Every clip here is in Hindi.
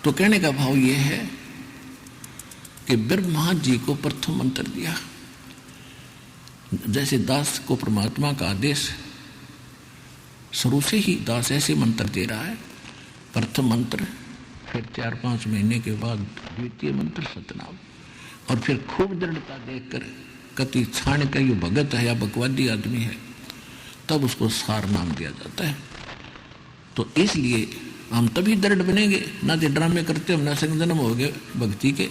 तो कहने का भाव यह है कि ब्रह्मा जी को प्रथम मंत्र दिया, जैसे दास को परमात्मा का आदेश शुरू से ही दास ऐसे मंत्र दे रहा है, प्रथम मंत्र, फिर 4-5 महीने के बाद द्वितीय मंत्र सतनाम, और फिर खूब दृढ़ता देखकर कति छाण का ये भगत है या बकवादी आदमी है, तब उसको सार नाम दिया जाता है। तो इसलिए हम तभी दृढ़ बनेंगे, ना तो ड्रामे करते हम, ना संजन्म हो गए भक्ति के,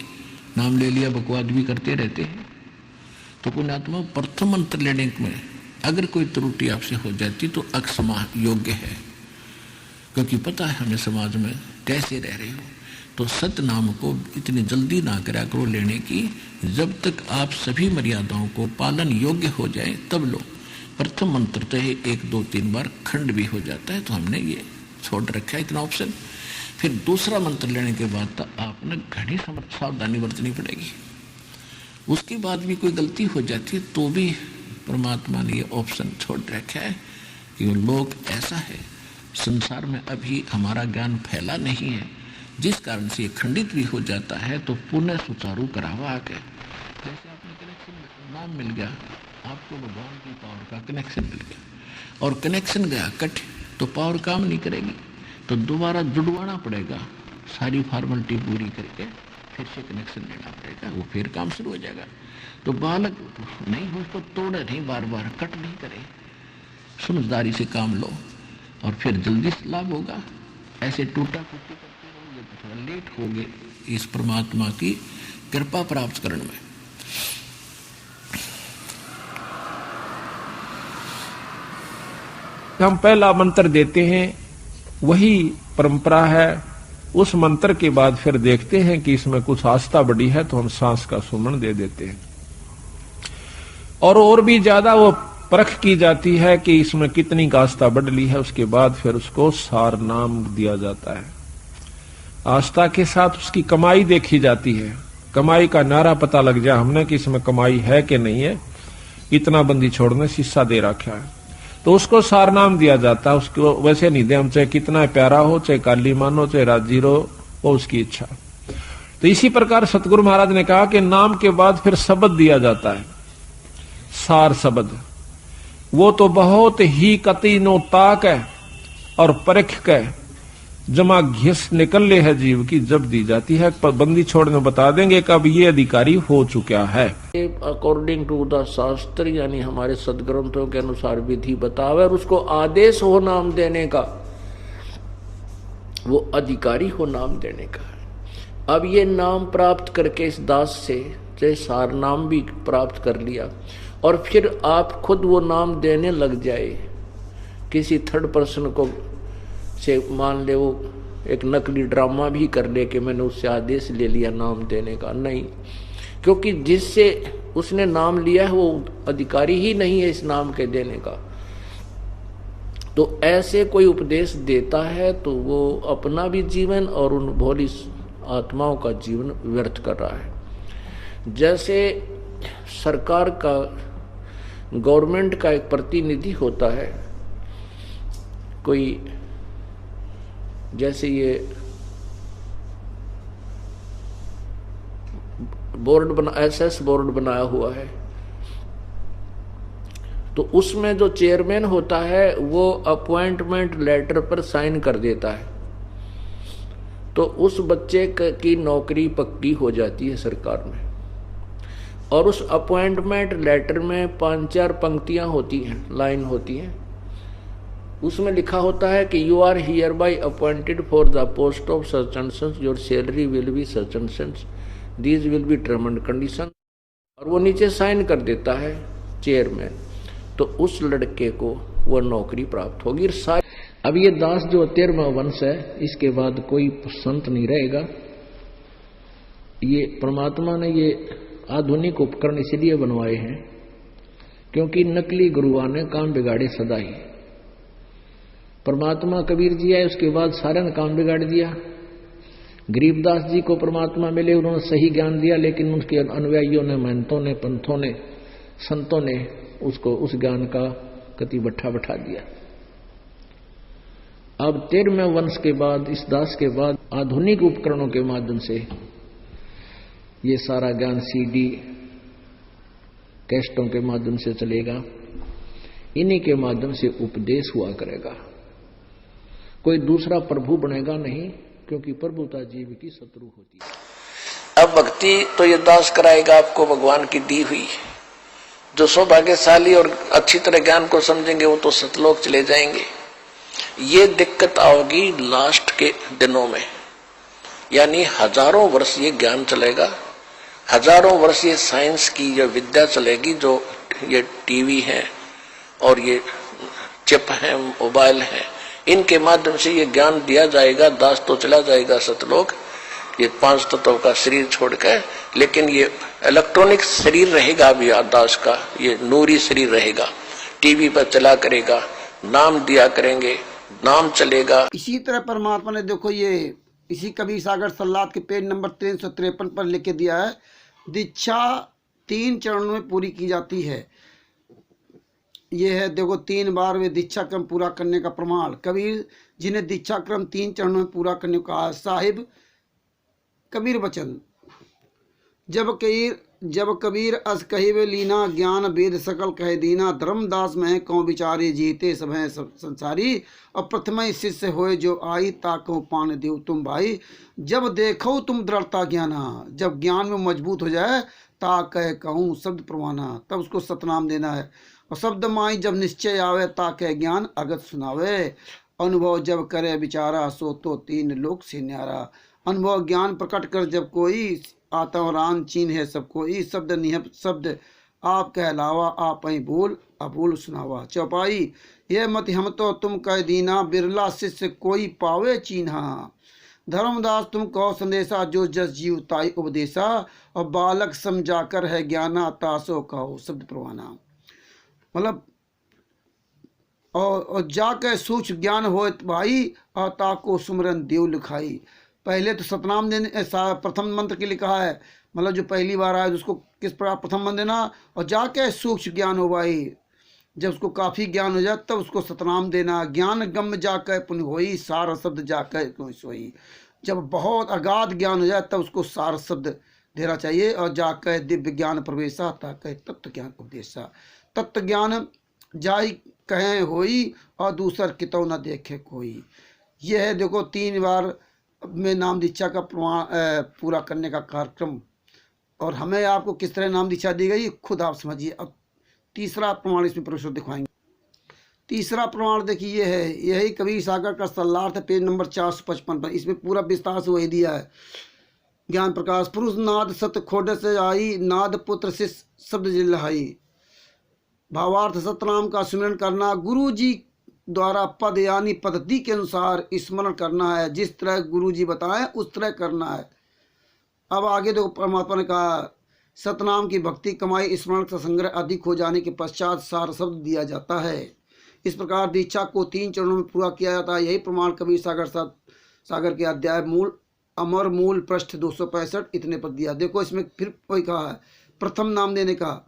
नाम ले लिया बकवाद भी करते रहते हैं। तो पुण्यात्मा प्रथम मंत्र लेने में अगर कोई त्रुटि आपसे हो जाती तो अक्षमा योग्य है, क्योंकि पता है हमें समाज में कैसे रह रहे हो। तो सतनाम को इतनी जल्दी ना करा करो लेने की, जब तक आप सभी मर्यादाओं को पालन योग्य हो जाए तब लो। प्रथम मंत्र तो 1, 2, 3 बार खंड भी हो जाता है, तो हमने ये छोड़ रखा है इतना ऑप्शन। फिर दूसरा मंत्र लेने के बाद तो आपने घनी सावधानी बरतनी पड़ेगी। उसके बाद भी कोई गलती हो जाती है तो भी परमात्मा ने ये ऑप्शन छोड़ रखा है कि लोग ऐसा है, संसार में अभी हमारा ज्ञान फैला नहीं है, जिस कारण से ये खंडित भी हो जाता है, तो पुनः सुचारू करावा आके। जैसे आपने कनेक्शन नाम मिल गया, आपको भगवान की पावर का कनेक्शन मिल गया, और कनेक्शन गया कट तो पावर काम नहीं करेगी, तो दोबारा जुड़वाना पड़ेगा, सारी फॉर्मेलिटी पूरी करके फिर से कनेक्शन लेना पड़ेगा, वो फिर काम शुरू हो जाएगा। तो बालक नहीं हो उसको तोड़े नहीं, बार बार कट नहीं करे, समझदारी से काम लो और फिर जल्दी से लाभ होगा। ऐसे टूटा फूटी करते रहोगे तो थोड़ा लेट होगे इस परमात्मा की कृपा प्राप्त करने में। हम पहला मंत्र देते हैं, वही परंपरा है। उस मंत्र के बाद फिर देखते हैं कि इसमें कुछ आस्था बढ़ी है तो हम सांस का सुमन दे देते हैं, और भी ज्यादा वो परख की जाती है कि इसमें कितनी का आस्था बढ़ ली है। उसके बाद फिर उसको सार नाम दिया जाता है। आस्था के साथ उसकी कमाई देखी जाती है, कमाई का नारा पता लग जाए हमने कि इसमें कमाई है कि नहीं है, इतना बंदी छोड़ने शीशा दे रखा है, तो उसको सार नाम दिया जाता है। उसको वैसे नहीं दे हम, चाहे कितना प्यारा हो, चाहे काली मानो, चाहे राजी रहो, वो उसकी इच्छा। तो इसी प्रकार सतगुरु महाराज ने कहा कि नाम के बाद फिर शब्द दिया जाता है, सार शब्द। वो तो बहुत ही कति नो ताक है और परख के जमा घिस निकल ले है जीव की, जब दी जाती है। बंदी छोड़ने बता देंगे कब ये अधिकारी हो चुका है। अकॉर्डिंग टू द शास्त्र, यानी हमारे सदग्रंथों के अनुसार विधि बतावे और उसको आदेश हो नाम देने का, वो अधिकारी हो नाम देने का। अब ये नाम प्राप्त करके इस दास से चाहे सार नाम भी प्राप्त कर लिया, और फिर आप खुद वो नाम देने लग जाए किसी थर्ड पर्सन को से, मान ले वो एक नकली ड्रामा भी कर ले कि मैंने उससे आदेश ले लिया नाम देने का, नहीं, क्योंकि जिससे उसने नाम लिया है वो अधिकारी ही नहीं है इस नाम के देने का। तो ऐसे कोई उपदेश देता है तो वो अपना भी जीवन और उन भोली आत्माओं का जीवन व्यर्थ कर रहा है। जैसे सरकार का, गवर्नमेंट का एक प्रतिनिधि होता है, कोई जैसे ये बोर्ड बना, एसएस बोर्ड बनाया हुआ है, तो उसमें जो चेयरमैन होता है वो अपॉइंटमेंट लेटर पर साइन कर देता है, तो उस बच्चे की नौकरी पक्की हो जाती है सरकार में। और उस अपॉइंटमेंट लेटर में 5-4 पंक्तियां होती हैं, लाइन होती हैं, उसमें लिखा होता है कि you are hereby appointed for the post of such and such, your salary will be such and such, these will be term and condition, और वो नीचे साइन कर देता है चेयरमैन, तो उस लड़के को वो नौकरी प्राप्त होगी। अब ये दास जो 13वां वंश है, इसके बाद कोई संत नहीं रहेगा। ये परमात्मा ने ये आधुनिक उपकरण इसलिए बनवाए हैं क्योंकि नकली गुरुआ ने काम बिगाड़े सदा ही। परमात्मा कबीर जी आए, उसके बाद सारे ने काम बिगाड़ दिया। गरीबदास जी को परमात्मा मिले, उन्होंने सही ज्ञान दिया, लेकिन उनके अनुयायियों ने, महंतों ने, पंथों ने, संतों ने उसको उस ज्ञान का कति बट्ठा बैठा दिया। अब 13वें वंश के बाद, इस दास के बाद आधुनिक उपकरणों के माध्यम से ये सारा ज्ञान सीडी कैस्टों के माध्यम से चलेगा। इन्हीं के माध्यम से उपदेश हुआ करेगा। कोई दूसरा प्रभु बनेगा नहीं, क्योंकि प्रभुता जीव की शत्रु होती है। अब भक्ति तो ये दास कराएगा आपको भगवान की दी हुई। जो सौभाग्यशाली और अच्छी तरह ज्ञान को समझेंगे वो तो सतलोक चले जाएंगे। ये दिक्कत आओगी लास्ट के दिनों में, यानी हजारों वर्ष ये ज्ञान चलेगा, हजारों वर्ष ये साइंस की ये विद्या चलेगी। जो ये टीवी है और ये चिप है, मोबाइल है, इनके माध्यम से ये ज्ञान दिया जाएगा। दास तो चला जाएगा सतलोक, ये 5 तत्वों का शरीर छोड़कर, लेकिन ये इलेक्ट्रॉनिक शरीर रहेगा भी दास का, ये नूरी शरीर रहेगा। टीवी पर चला करेगा, नाम दिया करेंगे, नाम चलेगा। इसी तरह परमात्मा ने देखो ये इसी कबीर सागर सल्लात के पेज नंबर 353 पर लिख के दिया है, दीक्षा 3 चरणों में पूरी की जाती है। ये है देखो 3 बार वे दीक्षा क्रम पूरा करने का प्रमाण। कबीर जिन्हें दीक्षा क्रम 3 चरणों में पूरा करने को कहा। साहिब कबीर वचन, जब कबीर अस कहिबे लीना, ज्ञान वेद सकल कह दीना, धर्मदास में कौ विचारे जीते सब हैं सब संसारी, और प्रथम शिष्य होए जो आई, ताको पान देव तुम भाई। जब देखो तुम दृढ़ता ज्ञाना, जब ज्ञान में मजबूत हो जाए, ता कह कहूँ शब्द प्रमाना, तब उसको सतनाम देना है। और शब्द माई जब निश्चय आवे, ता कह ज्ञान अगत सुनावे, अनुभव जब करे विचारा, सो तो 3 लोक से न्यारा। अनुभव ज्ञान प्रकट कर जब कोई, आता और रान चीन है सब कोई, शब्द निहप शब्द आप कहलावा, आप ही बोल अबोल सुनावा। चौपाई यह मत हम तो तुम कह दीना, बिरला शिष्य कोई पावे चीन्हा। धर्मदास तुम कहो संदेशा, जो जस जीव ताई उपदेशा, और बालक समझा कर है ज्ञाना, तासो कहो शब्द प्रवाना। मतलब और जाकर सूक्ष्म ज्ञान हो भाई, और ताको सुमरन देव लिखाई। पहले तो सतनाम देने प्रथम मंत्र के लिए कहा है, मतलब जो पहली बार आए उसको किस प्रकार प्रथम मंत्र देना, और जाके सूक्ष्म ज्ञान हो भाई, जब उसको काफ़ी ज्ञान हो जाए तब उसको सतनाम देना। ज्ञान गम जाकर पुण्य होई, सार शब्द जाकर सोई। जब बहुत अगाध ज्ञान हो जाए तब उसको सार शब्द देना चाहिए, और जाकर दिव्य ज्ञान प्रवेशा, ताकह तत्व ज्ञान उपदेशा। तत्व ज्ञान जाई कहें होई, और दूसर कितो न देखे कोई। यह है देखो 3 बार में नाम दीक्षा का प्रमाण पूरा करने का कार्यक्रम। और हमें आपको किस तरह नाम दीक्षा दी गई खुद आप समझिए। अब तीसरा प्रमाण इसमें प्रोफेसर दिखाएंगे। तीसरा प्रमाण देखिए ये है, यही कबीर सागर का सल्लार्थ पेज नंबर 455 पर। इसमें पूरा विस्तार से वही दिया है। ज्ञान प्रकाश पुरुष नाद सत्य खोड से आई, नाद पुत्र से शब्द जिल्हाई। भावार्थ सतनाम का सुमिरन करना, गुरु जी द्वारा पद यानी पद्धति के अनुसार स्मरण करना है। जिस तरह गुरु जी बताएं उस तरह करना है। अब आगे देखो परमात्मा ने कहा, सतनाम की भक्ति कमाई स्मरण का संग्रह अधिक हो जाने के पश्चात सार शब्द दिया जाता है। इस प्रकार दीक्षा को 3 चरणों में पूरा किया जाता है। यही प्रमाण कबीर सागर के अध्याय मूल अमर मूल पृष्ठ 265 इतने पर दिया। देखो इसमें फिर वही कहा है, प्रथम नाम देने का।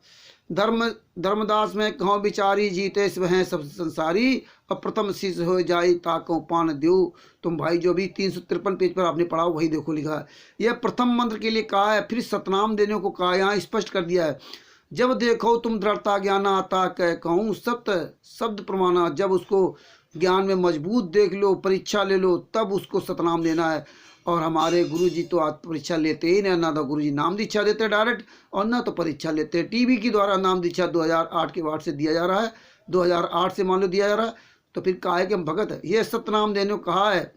धर्मदास में कहो विचारी जीते सब हैं सब संसारी, और प्रथम शिष्य हो जाई, ताको पान द्यो तुम भाई। जो भी 353 पेज पर आपने पढ़ा वही देखो लिखा है। यह प्रथम मंत्र के लिए कहा है। फिर सतनाम देने को कहा, यहाँ स्पष्ट कर दिया है। जब देखो तुम दृढ़ता ज्ञान आता कह कहूँ सत्य शब्द प्रमाणा। जब उसको ज्ञान में मजबूत देख लो, परीक्षा ले लो, तब उसको सतनाम देना है। और हमारे गुरुजी तो आज परीक्षा लेते ही नहीं, ना तो गुरुजी नाम दीक्षा देते डायरेक्ट, और ना तो परीक्षा लेते। टीवी के द्वारा नाम दीक्षा 2008 के बाद से दिया जा रहा है, 2008 से मान लो दिया जा रहा है, तो फिर कहा है कि हम भगत है। ये सतनाम देने को कहा है।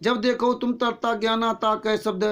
जब देखो तुम तरता ज्ञाना, ताकह शब्द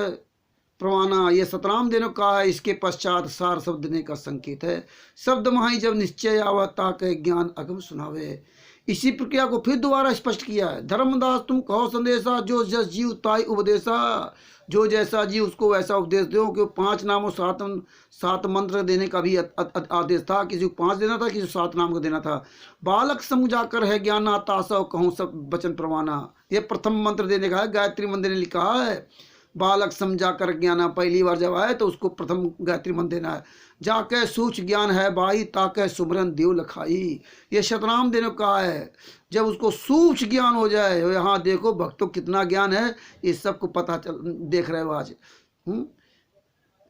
प्रमाणा। ये सतनाम देने को कहा है। इसके पश्चात सार शब्द देने का संकेत है। शब्द माही जब निश्चय आवा, ताकह ज्ञान अगम सुनावे। इसी प्रक्रिया को फिर दोबारा स्पष्ट किया है। धर्मदास तुम कहो संदेशा, जो जस जीव ताई उपदेशा। जो जैसा जीव उसको वैसा उपदेश दो। कि 5 नामों 7 मंत्र देने का भी आदेश था। किसी को 5 देना था, किसी को 7 नाम को देना था। बालक समझा कर है ज्ञाना, तासा कहूँ सब वचन प्रमाणा। यह प्रथम मंत्र देने का है। गायत्री मंदिर ने लिखा है, बालक समझा कर ज्ञाना, पहली बार जब आए तो उसको प्रथम गायत्री मंत्र देना है। जाके सूच ज्ञान है बाई, ताके सुमरन देव लखाई, ये शतनाम देने को कहा है। जब उसको सूच ज्ञान हो जाए, यहाँ देखो भक्तों कितना ज्ञान है, ये सबको पता चल देख रहे हो आज।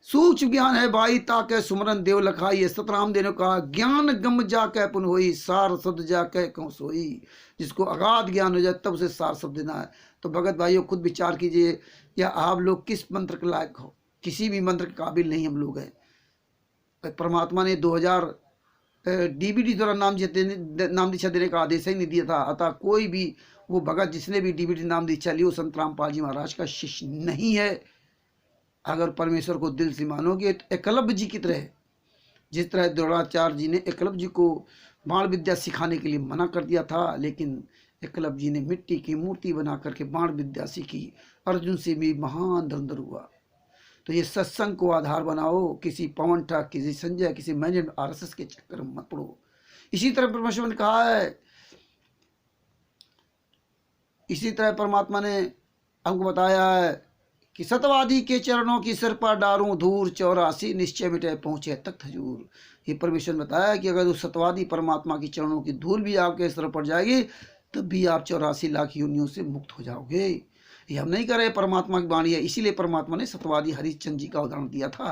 सूच ज्ञान है भाई, ताके सुमरन देव लखाई, ये सतनाम देने को कहा। ज्ञान गम जाके पुन होई, सार शब्द जाके कौन सोई, जिसको अगाध ज्ञान हो जाए तब उसे सार शब्द देना है। तो भगत भाइयों खुद विचार कीजिए, या आप लोग किस मंत्र के लायक हो? किसी भी मंत्र के काबिल नहीं हम लोग हैं। परमात्मा ने 2000 डीबीडी द्वारा नाम दीक्षा देने का आदेश ही नहीं दिया था। अतः कोई भी वो भगत जिसने भी डीबीडी नाम दीक्षा ली वो संत रामपाल जी महाराज का शिष्य नहीं है। अगर परमेश्वर को दिल से मानोगे तो एकलव्य जी की तरह, जिस तरह द्रोणाचार्य जी ने एकलव्य जी को बाण विद्या सिखाने के लिए मना कर दिया था, लेकिन एकलव्य जी ने मिट्टी की मूर्ति बना करके बाण विद्या सीखी, अर्जुन से भी महान धुरंधर हुआ। तो ये सत्संग को आधार बनाओ, किसी पवन ठग, किसी संजय, किसी मैनेजमेंट आरएसएस के चक्कर में मत पड़ो। इसी तरह परमेश्वर ने कहा है, इसी तरह परमात्मा ने हमको बताया है कि सतवादी के चरणों की सिर पर डारूं धूर, 84 निश्चय मिटे पहुंचे तख्त हजूर। ये परमेश्वर ने बताया कि अगर उस सतवादी परमात्मा की चरणों की धूल भी आपके सिर पर जाएगी तब भी आप 84 लाख योनियों से मुक्त हो जाओगे। ये हम नहीं कर रहे, परमात्मा की वाणी है। इसीलिए परमात्मा ने सतवादी हरिश्चंद्र जी का उदाहरण दिया था।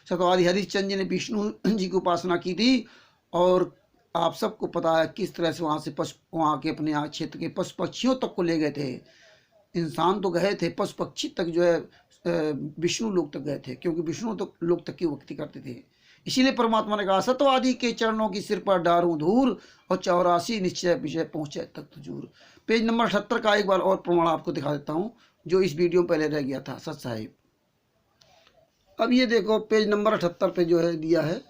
सतवादी हरिश्चंद्र जी ने विष्णु जी की उपासना की थी, और आप सबको पता है किस तरह से वहाँ के अपने यहाँ क्षेत्र के पशु पक्षियों तक को ले गए थे। इंसान तो गए थे, पशु पक्षी तक जो है विष्णु लोक तक गए थे, क्योंकि विष्णु तो लोक तक की भक्ति करते थे। इसीलिए परमात्मा ने कहा सतवादी के चरणों की सिर पर डारूं धूर, और 84 निश्चय विषय पहुंचे तख्त हजूर। पेज नंबर 78 का एक बार और प्रमाण आपको दिखा देता हूं, जो इस वीडियो में पहले रह गया था सत साहिब। अब ये देखो पेज नंबर 78 पे जो है दिया है,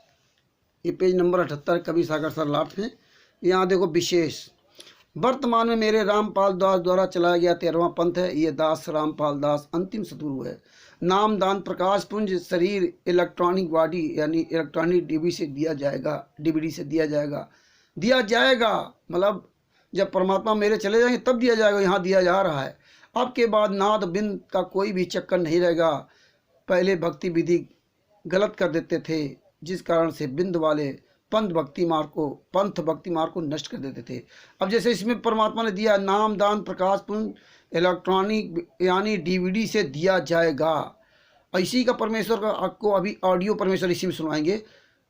ये पेज नंबर 78 कवि सागर सर लाट में। यहाँ देखो विशेष, वर्तमान में मेरे रामपाल दास द्वारा चलाया गया 13वां पंथ है। ये दास रामपाल दास अंतिम सतगुरु है। नाम दान प्रकाश पुंज शरीर इलेक्ट्रॉनिक बॉडी यानी इलेक्ट्रॉनिक डीबीडी से दिया जाएगा। मतलब जब परमात्मा मेरे चले जाएंगे तब दिया जाएगा, यहाँ दिया जा रहा है। अब के बाद नाद बिंद का कोई भी चक्कर नहीं रहेगा। पहले भक्ति विधि गलत कर देते थे, जिस कारण से बिंद वाले पंथ भक्ति मार्ग को नष्ट कर देते थे। अब जैसे इसमें परमात्मा ने दिया नाम दान प्रकाश पुंज इलेक्ट्रॉनिक यानी डीवीडी से दिया जाएगा। और इसी का परमेश्वर का आपको अभी ऑडियो परमेश्वर इसी में सुनवाएंगे,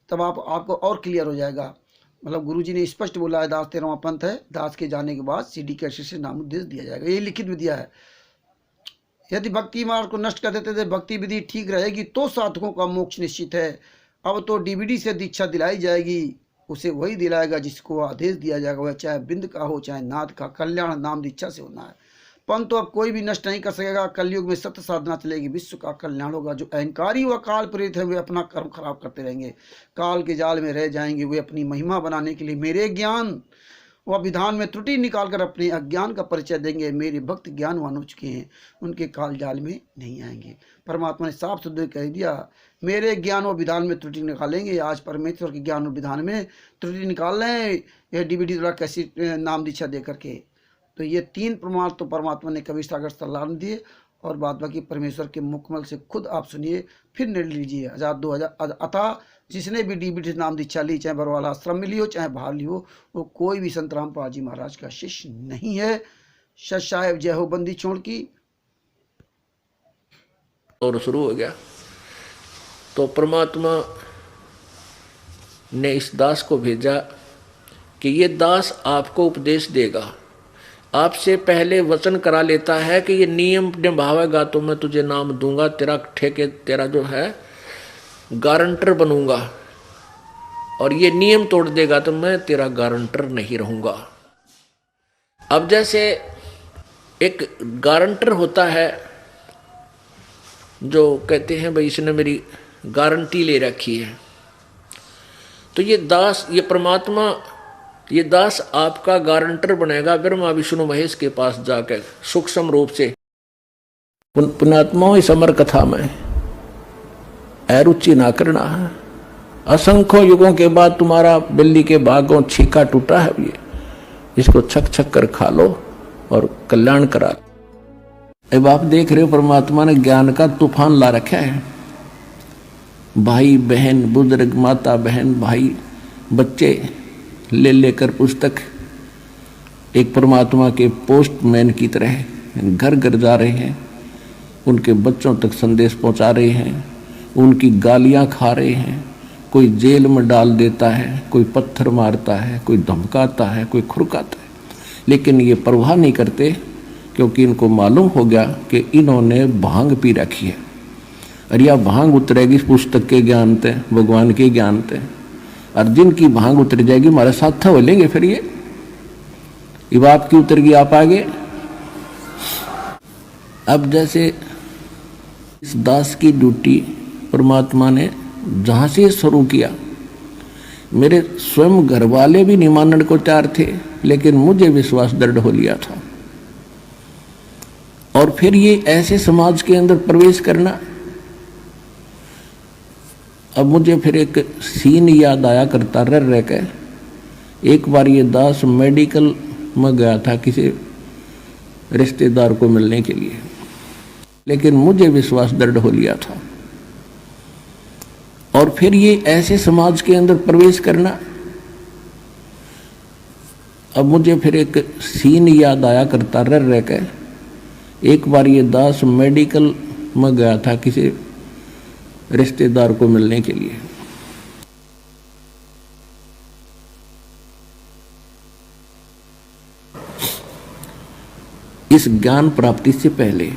तब आपको और क्लियर हो जाएगा। मतलब गुरुजी ने स्पष्ट बोला है दास 13वां पंथ है, दास के जाने के बाद सीडी कैसेट से नामोद्देश दिया जाएगा। ये लिखित में दिया है। यदि भक्ति मार्ग को नष्ट कर देते थे, भक्ति विधि ठीक रहेगी तो साधकों का मोक्ष निश्चित है। अब तो डीवीडी से दीक्षा दिलाई जाएगी, उसे वही दिलाएगा जिसको आदेश दिया जाएगा, वह चाहे बिंद का हो चाहे नाद का। कल्याण नाम दीक्षा से होना है। पंथ तो अब कोई भी नष्ट नहीं कर सकेगा। कलयुग में सत्य साधना चलेगी, विश्व का कल्याण होगा। जो अहंकारी व काल प्रेरित है वे अपना कर्म खराब करते रहेंगे, काल के जाल में रह जाएंगे। वे अपनी महिमा बनाने के लिए मेरे ज्ञान व विधान में त्रुटि निकालकर अपने अज्ञान का परिचय देंगे। मेरे भक्त ज्ञानवान हो चुके हैं, उनके काल जाल में नहीं आएंगे। परमात्मा ने साफ सुथरे कह दिया, मेरे ज्ञान व विधान में त्रुटि निकालेंगे। आज परमेश्वर के ज्ञान और विधान में त्रुटि निकाल रहे हैं, यह डीवीडी द्वारा कैसी नाम दीक्षा दे करके। तो ये 3 प्रमाण तो परमात्मा ने कवि सागर सलाह दिए, और बाद बाकी परमेश्वर के मुकमल से खुद आप सुनिए, फिर निर्णय लीजिए। 2000 अतः जिसने भी डीवीडी नाम दीक्षा ली, चाहे बरवाला आश्रम में ली हो चाहे बाहर ली हो, वो कोई भी संत रामपाल जी महाराज का शिष्य नहीं है। सत साहेब जय हो बंदी छोड़ की। और शुरू हो गया। तो परमात्मा ने इस दास को भेजा कि ये दास आपको उपदेश देगा। आपसे पहले वचन करा लेता है कि ये नियम निभावेगा तो मैं तुझे नाम दूंगा, तेरा ठेके तेरा जो है गारंटर बनूंगा, और ये नियम तोड़ देगा तो मैं तेरा गारंटर नहीं रहूंगा। अब जैसे एक गारंटर होता है जो कहते हैं भाई इसने मेरी गारंटी ले रखी है, तो ये दास, ये परमात्मा, ये दास आपका गारंटर बनेगा ब्रह्मा विष्णु महेश के पास जाकर सूक्ष्म रूप से। पुण्यात्माओं, इस अमर कथा में अरुचि ना करना है। असंख्य युगों के बाद तुम्हारा बिल्ली के भागों छीका टूटा है, ये इसको छक छक कर खा लो और कल्याण करा। अब आप देख रहे हो परमात्मा ने ज्ञान का तूफान ला रखा है। भाई बहन, बुजुर्ग, माता बहन, भाई, बच्चे ले लेकर पुस्तक एक परमात्मा के पोस्टमैन की तरह घर घर जा रहे हैं, उनके बच्चों तक संदेश पहुंचा रहे हैं, उनकी गालियां खा रहे हैं। कोई जेल में डाल देता है, कोई पत्थर मारता है, कोई धमकाता है, कोई खुरकाता है, लेकिन ये परवाह नहीं करते, क्योंकि इनको मालूम हो गया कि इन्होंने भांग पी रखी है। और यह भांग उतरेगी पुस्तक के ज्ञान से, भगवान के ज्ञान से। और जिनकी भांग उतर जाएगी हमारे साथ हो लेंगे। फिर ये बात की उतर गई, आप आगे। अब जैसे इस दास की ड्यूटी परमात्मा ने जहां से शुरू किया, मेरे स्वयं घर वाले भी नहीं मानने को तैयार थे, लेकिन मुझे विश्वास दृढ़ हो लिया था। और फिर ये ऐसे समाज के अंदर प्रवेश करना। अब मुझे फिर एक सीन याद आया करता रह के। एक बार ये दास मेडिकल में गया था किसी रिश्तेदार को मिलने के लिए, लेकिन मुझे विश्वास दृढ़ हो लिया था। और फिर ये ऐसे समाज के अंदर प्रवेश करना। अब मुझे फिर एक सीन याद आया करता रह के। एक बार ये दास मेडिकल में गया था किसी रिश्तेदार को मिलने के लिए, इस ज्ञान प्राप्ति से पहले।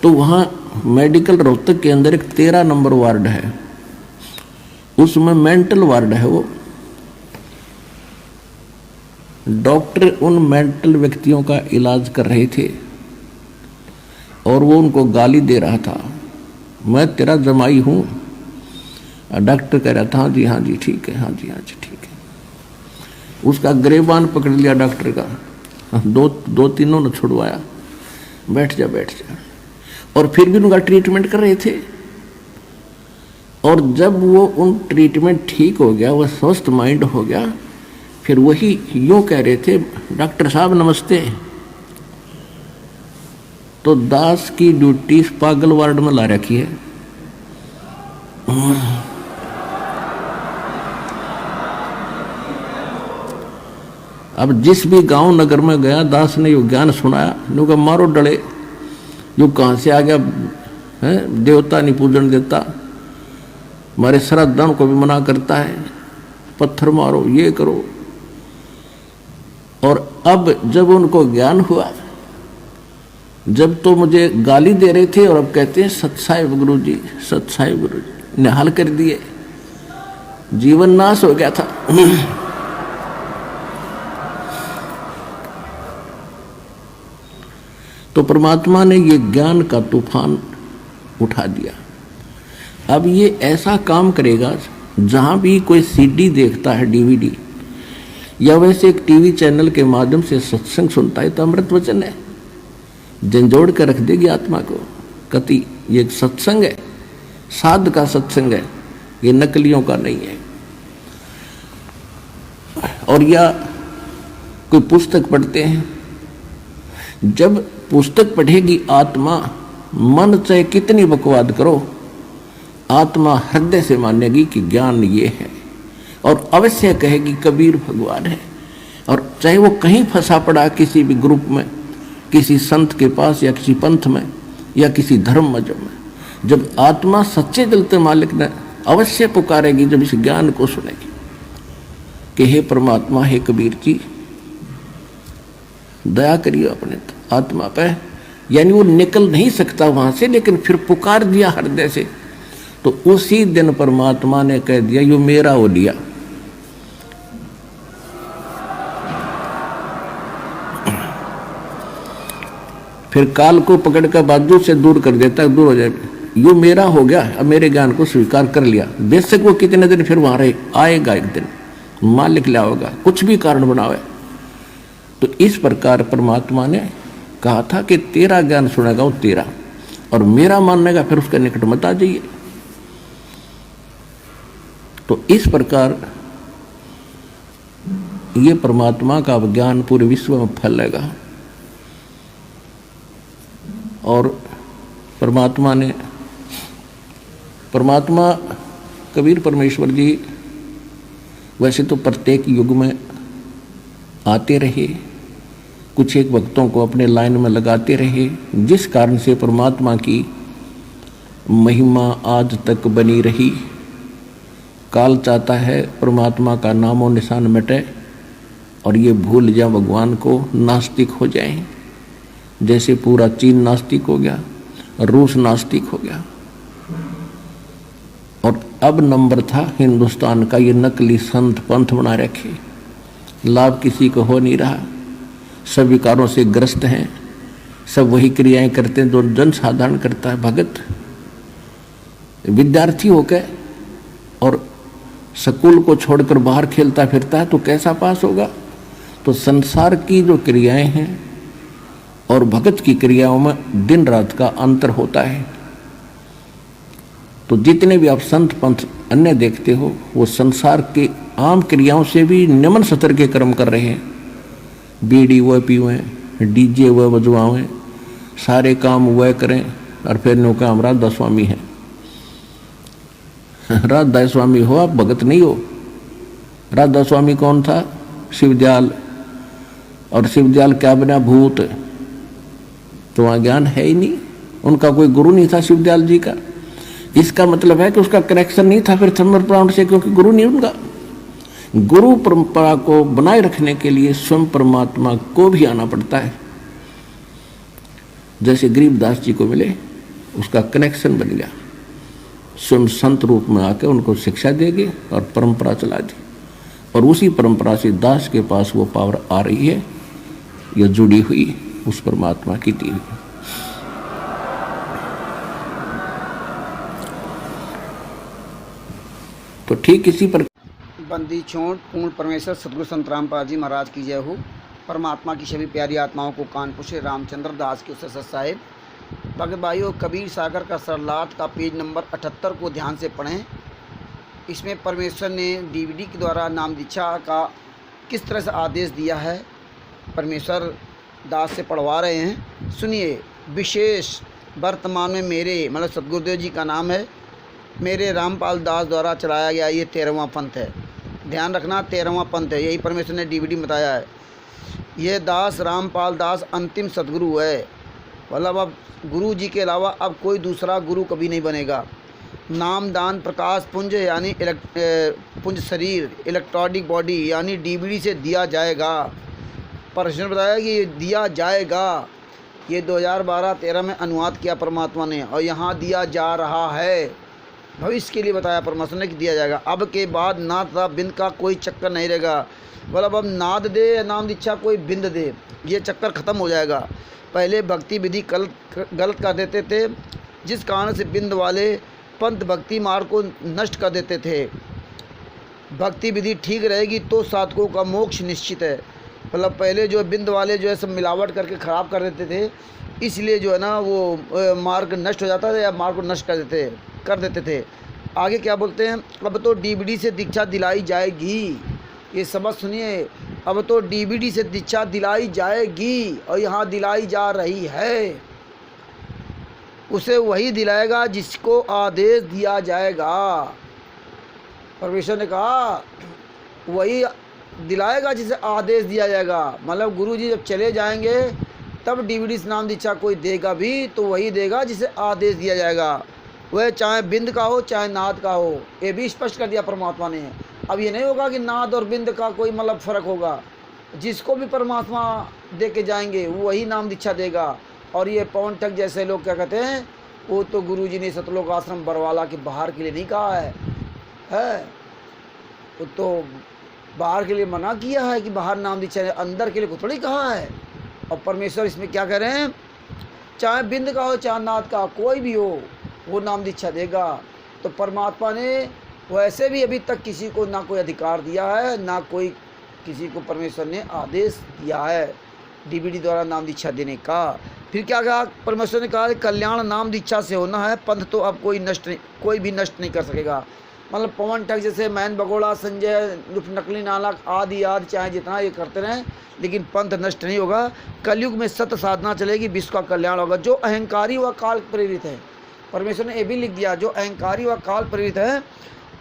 तो वहां मेडिकल रोहतक के अंदर एक 13 नंबर वार्ड है, उसमें मेंटल वार्ड है। वो डॉक्टर उन मेंटल व्यक्तियों का इलाज कर रहे थे और वो उनको गाली दे रहा था, मैं तेरा जमाई हूं। डॉक्टर कह रहा था हाँ जी ठीक है, हाँ जी ठीक है। उसका गिरेबान पकड़ लिया डॉक्टर का, दो तीनों ने छुड़वाया, बैठ जा। और फिर भी उनका ट्रीटमेंट कर रहे थे। और जब वो उन ट्रीटमेंट ठीक हो गया, वो स्वस्थ माइंड हो गया, फिर वही यूं कह रहे थे, डॉक्टर साहब नमस्ते। तो दास की ड्यूटी पागल वार्ड में ला रखी है। अब जिस भी गांव नगर में गया, दास ने यो ज्ञान सुनाया, नुका मारो डले, जो कहां से आ गया है, देवता नहीं पूजन देता, हमारे श्राद्धों को भी मना करता है, पत्थर मारो, ये करो। और अब जब उनको ज्ञान हुआ, जब तो मुझे गाली दे रहे थे और अब कहते हैं सत्साहिब गुरु जी, सत्साहिब गुरु जी, निहाल कर दिए, जीवन नाश हो गया था। तो परमात्मा ने ये ज्ञान का तूफान उठा दिया। अब ये ऐसा काम करेगा, जहां भी कोई सीडी देखता है, डीवीडी, या वैसे एक टीवी चैनल के माध्यम से सत्संग सुनता है, तो अमृत वचन है, झंझोड़ कर रख देगी आत्मा को। कति ये सत्संग है, साध का सत्संग है, ये नकलियों का नहीं है। और या कोई पुस्तक पढ़ते हैं, जब पुस्तक पढ़ेगी आत्मा, मन चाहे कितनी बकवाद करो, आत्मा हृदय से मानेगी कि ज्ञान ये है, और अवश्य कहेगी कबीर भगवान है। और चाहे वो कहीं फंसा पड़ा किसी भी ग्रुप में, किसी संत के पास, या किसी पंथ में, या किसी धर्म मजहब में, जब आत्मा सच्चे दिल से मालिक ने अवश्य पुकारेगी, जब इस ज्ञान को सुनेगी कि हे परमात्मा, हे कबीर जी, दया करिए अपने आत्मा पे। यानी वो निकल नहीं सकता वहां से, लेकिन फिर पुकार दिया हृदय से, तो उसी दिन परमात्मा ने कह दिया यो मेरा हो लिया। फिर काल को पकड़ कर बाजू से दूर कर देता, दूर हो जाएगा, यो मेरा हो गया, अब मेरे ज्ञान को स्वीकार कर लिया। बेशक वो कितने दिन फिर वहां रहे, आएगा एक दिन, मालिक लाओगा, कुछ भी कारण बनावे। तो इस प्रकार परमात्मा ने कहा था कि तेरा ज्ञान सुनेगा वो तेरा, और मेरा मानेगा फिर उसके निकट मत आ जाइए। तो इस प्रकार ये परमात्मा का ज्ञान पूरे विश्व में फैलेगा। और परमात्मा कबीर परमेश्वर जी वैसे तो प्रत्येक युग में आते रहे, कुछ एक भक्तों को अपने लाइन में लगाते रहे, जिस कारण से परमात्मा की महिमा आज तक बनी रही। काल चाहता है परमात्मा का नामो निशान मिटे और ये भूल जाए भगवान को, नास्तिक हो जाए। जैसे पूरा चीन नास्तिक हो गया, रूस नास्तिक हो गया, और अब नंबर था हिंदुस्तान का ये नकली संत पंथ बना रखे। लाभ किसी को हो नहीं रहा, सब विकारों से ग्रस्त हैं, सब वही क्रियाएं करते हैं जो जन साधारण करता है। भगत विद्यार्थी होकर और स्कूल को छोड़कर बाहर खेलता फिरता है तो कैसा पास होगा। तो संसार की जो क्रियाएं हैं और भगत की क्रियाओं में दिन रात का अंतर होता है। तो जितने भी आप संत पंथ अन्य देखते हो वो संसार के आम क्रियाओं से भी निम्न स्तर के कर्म कर रहे हैं। बीड़ी वह पीवें, डीजे वह बजवाएं, सारे काम वह करें, और फिर नो का हम राधा स्वामी है। राधा स्वामी हो आप, भगत नहीं हो। राधा स्वामी कौन था? शिवदयाल। और शिवदयाल क्या बना? भूत। तो वहाँ ज्ञान है ही नहीं, उनका कोई गुरु नहीं था शिवदयाल जी का। इसका मतलब है कि उसका कनेक्शन नहीं था फिर धर्मप्राण से, क्योंकि गुरु नहीं उनका। गुरु परंपरा को बनाए रखने के लिए स्वयं परमात्मा को भी आना पड़ता है। जैसे गरीबदास जी को मिले, उसका कनेक्शन बन गया, स्वयं संत रूप में आकर उनको शिक्षा देगी और परंपरा चला दी, और उसी परंपरा से दास के पास वो पावर आ रही है, यह जुड़ी हुई उस परमात्मा की दी हुई। तो ठीक इसी पर बंदी छोड़ पूर्ण परमेश्वर सतगुरु संत रामपाल जी महाराज की जय हो। परमात्मा की सभी प्यारी आत्माओं को कानपुर से रामचंद्र दास के उससे साहिब भगत भाइयों, कबीर सागर का सरलाट का पेज नंबर 78 को ध्यान से पढ़ें। इसमें परमेश्वर ने डीवीडी के द्वारा नाम दीक्षा का किस तरह से आदेश दिया है, परमेश्वर दास से पढ़वा रहे हैं। सुनिए। विशेष वर्तमान में मेरे मतलब सतगुरुदेव जी का नाम है, मेरे रामपाल दास द्वारा चलाया गया ये 13वां पंथ है। ध्यान रखना 13वां पंथ है, यही परमेश्वर ने डीवीडी में बताया है। ये दास रामपाल दास अंतिम सदगुरु है, मतलब अब गुरु जी के अलावा अब कोई दूसरा गुरु कभी नहीं बनेगा। नाम दान प्रकाश पुंज यानी पुंज शरीर इलेक्ट्रॉनिक बॉडी यानी डीवीडी से दिया जाएगा। परमेश्वर ने बताया कि ये दिया जाएगा। ये 2012-13 में अनुवाद किया परमात्मा ने, और यहाँ दिया जा रहा है। भविष्य के लिए बताया परमेश्वर ने कि दिया जाएगा। अब के बाद नाद तथा बिंद का कोई चक्कर नहीं रहेगा। मतलब अब नाद दे नाम दीक्षा कोई बिंद दे, ये चक्कर ख़त्म हो जाएगा। पहले भक्ति विधि गलत कर देते थे, जिस कारण से बिंद वाले पंथ भक्ति मार्ग को नष्ट कर देते थे। भक्ति विधि ठीक रहेगी तो साधकों का मोक्ष निश्चित है। मतलब पहले जो बिंद वाले जो है सब मिलावट करके ख़राब कर देते थे, इसलिए जो है ना वो मार्ग नष्ट हो जाता था या मार्ग को नष्ट कर देते थे। आगे क्या बोलते हैं? अब तो डीवीडी से दीक्षा दिलाई जाएगी। ये समझ सुनिए, अब तो डीवीडी से दीक्षा दिलाई जाएगी और यहाँ दिलाई जा रही है। उसे वही दिलाएगा जिसको आदेश दिया जाएगा। परमेश्वर ने कहा वही दिलाएगा जिसे आदेश दिया जाएगा। मतलब गुरु जी जब चले जाएंगे तब डीवीडी से नाम दीक्षा कोई देगा भी तो वही देगा जिसे आदेश दिया जाएगा, वह चाहे बिंद का हो चाहे नाद का हो। ये भी स्पष्ट कर दिया परमात्मा ने। अब ये नहीं होगा कि नाद और बिंद का कोई मतलब फ़र्क होगा, जिसको भी परमात्मा दे के जाएंगे वो वही नाम दीक्षा देगा। और ये पवन ठग जैसे लोग क्या कहते हैं, वो तो गुरु जी ने सतलोक आश्रम बरवाला के बाहर के लिए नहीं कहा है वो तो बाहर के लिए मना किया है कि बाहर नाम दीक्षा, अंदर के लिए को थोड़ी कहा है। और परमेश्वर इसमें क्या कह रहे हैं, चाहे बिंद का हो चाहे नाद का, कोई भी हो वो नाम दीक्षा देगा। तो परमात्मा ने वैसे भी अभी तक किसी को ना कोई अधिकार दिया है, ना कोई किसी को परमेश्वर ने आदेश दिया है डीवीडी द्वारा नाम दीक्षा देने का। फिर क्या कहा परमेश्वर ने? कहा कल्याण नाम दीक्षा से होना है, पंथ तो अब कोई भी नष्ट नहीं कर सकेगा। मतलब पवन ठग जैसे मैन बगोड़ा संजय नकली नानक आदि चाहे जितना ये करते रहें, लेकिन पंथ नष्ट नहीं होगा। कलयुग में सत्य साधना चलेगी, विश्व का कल्याण होगा। जो अहंकारी व काल प्रेरित है, परमेश्वर ने ये भी लिख दिया, जो अहंकारी व काल प्रेरित है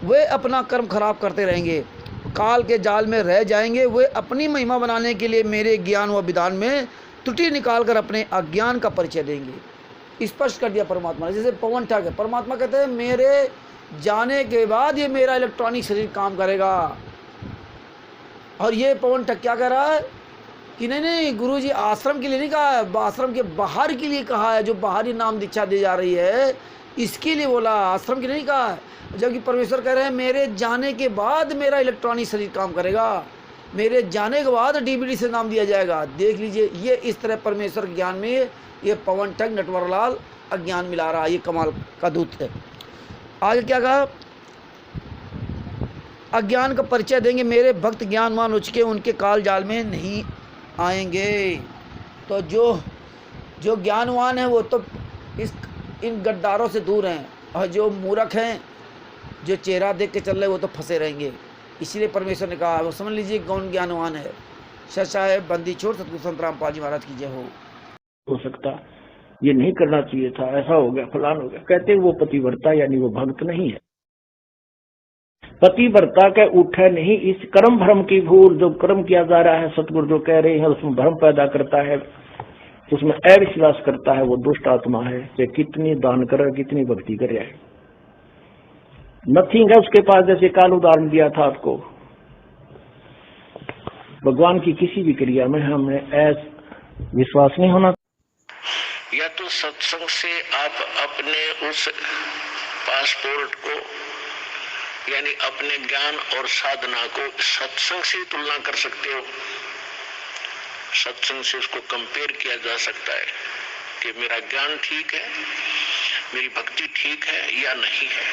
वे अपना कर्म खराब करते रहेंगे, काल के जाल में रह जाएंगे। वे अपनी महिमा बनाने के लिए मेरे ज्ञान व विधान में त्रुटि निकालकर अपने अज्ञान का परिचय देंगे। स्पष्ट कर दिया परमात्मा ने। जैसे पवन ठग है, परमात्मा कहते हैं मेरे जाने के बाद ये मेरा इलेक्ट्रॉनिक शरीर काम करेगा, और ये पवन ठग क्या कह रहा है कि नहीं गुरुजी आश्रम के लिए नहीं कहा है, आश्रम के बाहर के लिए कहा है। जो बाहरी नाम दीक्षा दी जा रही है इसके लिए बोला, आश्रम के लिए नहीं कहा है। जबकि परमेश्वर कह रहे हैं मेरे जाने के बाद मेरा इलेक्ट्रॉनिक शरीर काम करेगा, मेरे जाने के बाद डीवीडी से नाम दिया जाएगा। देख लीजिए, ये इस तरह परमेश्वर ज्ञान में ये पवन ठग नटवरलाल अज्ञान मिला रहा है। ये कमाल का दूत है। आगे क्या कहा, अज्ञान का परिचय देंगे, मेरे भक्त ज्ञानवान उचके उनके काल जाल में नहीं आएंगे। तो जो ज्ञानवान है वो तो इन गद्दारों से दूर हैं, और जो मूर्ख हैं, जो चेहरा देख के चल रहे वो तो फंसे रहेंगे। इसीलिए परमेश्वर ने कहा, वो समझ लीजिए कौन ज्ञानवान है। सचाहेब बंदी छोड़ सतगुरु संत रामपाल जी महाराज की जय हो सकता, ये नहीं करना चाहिए था, ऐसा हो गया, फलान हो गया। कहते हैं वो पतिव्रता यानी वो भक्त नहीं है। पतिव्रता के उठे नहीं, इस कर्म भ्रम की भूल, जो कर्म किया जा रहा है सतगुरु जो कह रहे हैं उसमें भ्रम पैदा करता है, उसमें अविश्वास करता है, वो दुष्ट आत्मा है। चाहे कितनी दान करे, कितनी भक्ति करे, नथिंग है उसके पास। जैसे काल उदाहरण दिया था आपको, भगवान की किसी भी क्रिया में हमें विश्वास नहीं होना। या तो सत्संग से आप अपने उस पासपोर्ट को यानी अपने ज्ञान और साधना को सत्संग से तुलना कर सकते हो। सत्संग से उसको कंपेयर किया जा सकता है कि मेरा ज्ञान ठीक है, मेरी भक्ति ठीक है या नहीं है।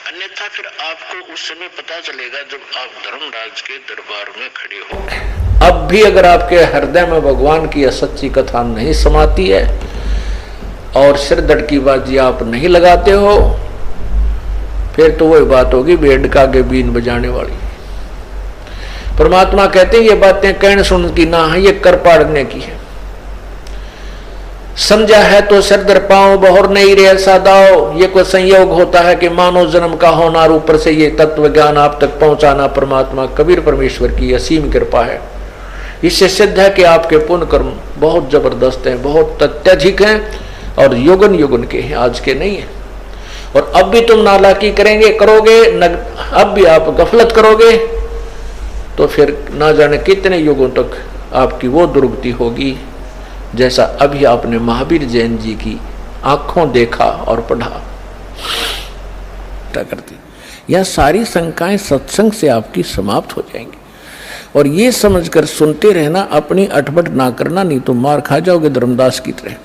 अन्यथा फिर आपको उस समय पता चलेगा जब आप धर्मराज के दरबार में खड़े हो। अब भी अगर आपके हृदय में भगवान की सच्ची कथा नहीं समाती है और सिर दड़ की बाजी आप नहीं लगाते हो, फिर तो वही बात होगी भेड़ का के बीन बजाने वाली। परमात्मा कहते हैं ये बातें कहने सुन की ना है, ये कर पाड़ने की है। समझा है तो सिर दर पाओ, बहुर नहीं रे ऐसा दाओ। ये कोई संयोग होता है कि मानव जन्म का होना, ऊपर से ये तत्व ज्ञान आप तक पहुंचाना परमात्मा कबीर परमेश्वर की असीम कृपा है। इससे सिद्ध है कि आपके पुण्य कर्म बहुत जबरदस्त हैं, बहुत अत्यधिक हैं और युगन युगन के हैं, आज के नहीं है। और अब भी तुम नालायकी करोगे, अब भी आप गफलत करोगे तो फिर ना जाने कितने युगों तक आपकी वो दुर्गति होगी जैसा अभी आपने महावीर जैन जी की आंखों देखा और पढ़ा करती। यह सारी शंकाएं सत्संग से आपकी समाप्त हो जाएंगी। और ये समझकर सुनते रहना, अपनी अटपट ना करना, नहीं तो मार खा जाओगे धर्मदास की तरह।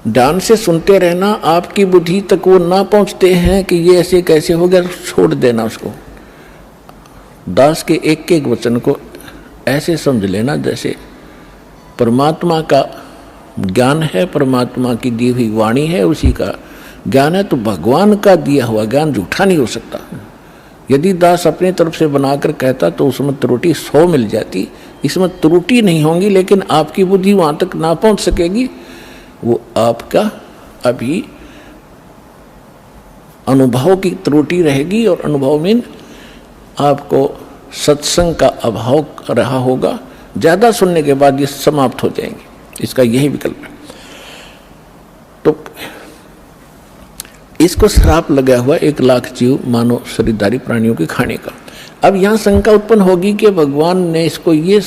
ध्यान से सुनते रहना, आपकी बुद्धि तक वो ना पहुंचते हैं कि ये ऐसे कैसे हो गया, छोड़ देना उसको। दास के एक एक वचन को ऐसे समझ लेना जैसे परमात्मा का ज्ञान है, परमात्मा की दी हुई वाणी है, उसी का ज्ञान है। तो भगवान का दिया हुआ ज्ञान झूठा नहीं हो सकता। यदि दास अपनी तरफ से बनाकर कहता तो उसमें त्रुटि 100 मिल जाती, इसमें त्रुटि नहीं होंगी, लेकिन आपकी बुद्धि वहां तक ना पहुंच सकेगी। वो आपका अभी अनुभव की त्रुटि रहेगी, और अनुभव में आपको सत्संग का अभाव रहा होगा। ज्यादा सुनने के बाद ये समाप्त हो जाएंगे, इसका यही विकल्प है। तो इसको श्राप लगा हुआ 1 लाख जीव मानव शरीरधारी प्राणियों के खाने का। अब यहां शंका उत्पन्न होगी कि भगवान ने इसको ये